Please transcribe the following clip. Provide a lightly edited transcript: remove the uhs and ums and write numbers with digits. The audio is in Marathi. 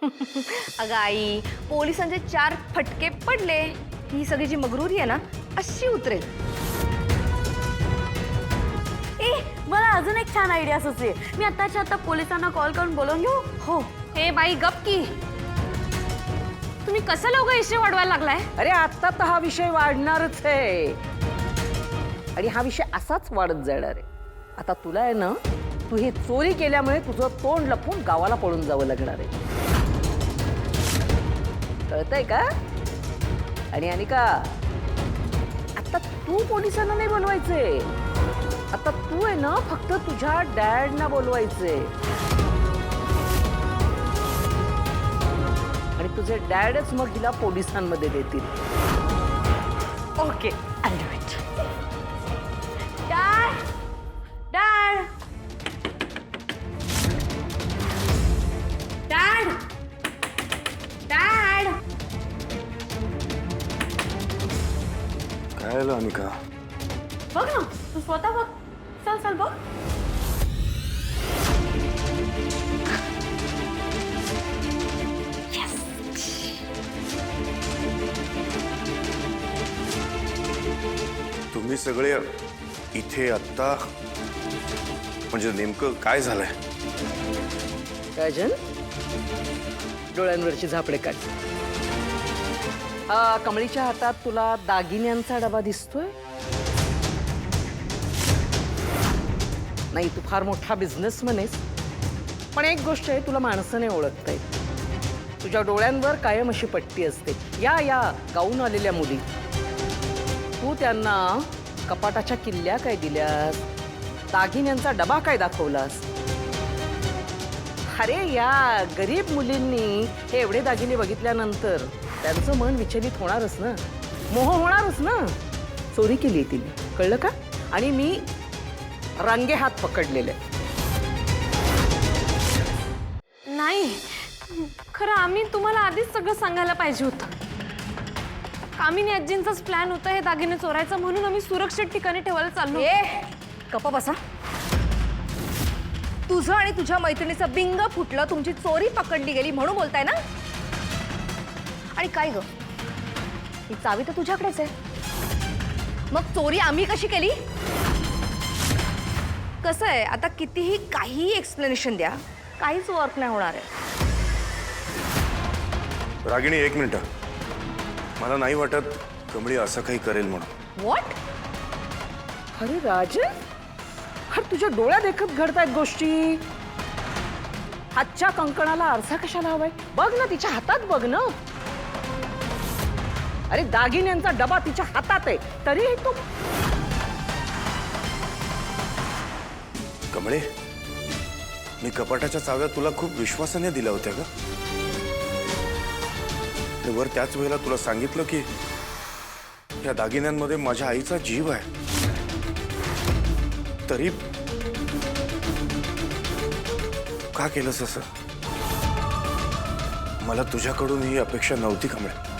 अगं आई, पोलिसांचे 4 फटके पडले ही सगळी जी मगरुरी आहे ना अशी उतरेल. ए मला अजून एक छान आयडिया सुचली. मी आताच्या आता पोलिसांना कॉल करून बोलवून घेऊ. हो. हे बाई गप की. तुम्ही कसं लोक इशे वाढवायला लागलाय? अरे आता तर हा विषय वाढणारच आहे आणि हा विषय असाच वाढत जाणार आहे. आता तुला आहे ना, तू ही चोरी केल्यामुळे तुझं तोंड लपवून गावाला पळून जावं लागणार आहे. कळतंय का? आणि अनिका, आता तू पोलिसांना नाही बोलवायचे. आता तू आहे ना फक्त तुझ्या डॅडना बोलवायचे आणि तुझे डॅडच मग हिला पोलिसांमध्ये देतील. Okay I do it. Dad dad dad dad. काय झालं अनिका? बघ ना तू स्वतः बघ. चल चल बघ. तुम्ही सगळे इथे आत्ता म्हणजे नेमकं काय झालंय? राजन, डोळ्यांवरची झापडे काढ. कमळीच्या हातात तुला दागिन्यांचा डबा दिसतोय. नाही, तू फार मोठा बिझनेसमन आहेस, पण एक गोष्ट आहे, तुला माणसं नाही ओळखता येत. तुझ्या डोळ्यांवर कायम अशी पट्टी असते. या या गाऊन आलेल्या मुली, तू त्यांना कपाटाच्या किल्ल्या काय दिल्यास, दागिन्यांचा डबा काय दाखवलास? अरे या गरीब मुलींनी हे एवढे दागिने बघितल्यानंतर त्यांचं मन विचलित होणारच ना, मोह होणारच ना. चोरी केली तिने, कळलं का? आणि मी रंगे हात पकडलेले. नाही, खरं आम्ही तुम्हाला आधीच सगळं सांगायला पाहिजे होतं. कामिनी आजींचाच प्लॅन होता हे दागिने चोरायचा, म्हणून आम्ही सुरक्षित ठिकाणी ठेवायला चाललो. गप्प बसा. तुझं आणि तुझ्या मैत्रिणीचं बिंग फुटलं, तुमची चोरी पकडली गेली म्हणून बोलताय ना? आणि काय ग, ही चावी तर तुझ्याकडेच आहे, मग चोरी आम्ही कशी केली? कसं आहे, आता कितीही काही एक्सप्लेनेशन द्या, काहीच वर्क नाही होणार आहे. रागिणी, एक मिनिट. मला नाही वाटत कमळी असं काही करेल म्हणून. व्हॉट? अरे राजन, अरे तुझ्या डोळ्यात देखत घडतायत गोष्टी. हातच्या कंकणाला आरसा कशाला हवाय? बघ ना, तिच्या हातात बघ ना. अरे दागिन्यांचा डबा तिच्या हातात आहे, तरीही तू. कमळे, मी कपाटाच्या चाव्या तुला खूप विश्वासाने दिल्या होत्या का? वर त्याच वेळेला तुला सांगितलं की या दागिन्यांमध्ये माझ्या आईचा जीव आहे, तरी का केलंस असं? मला तुझ्याकडून ही अपेक्षा नव्हती कमळे.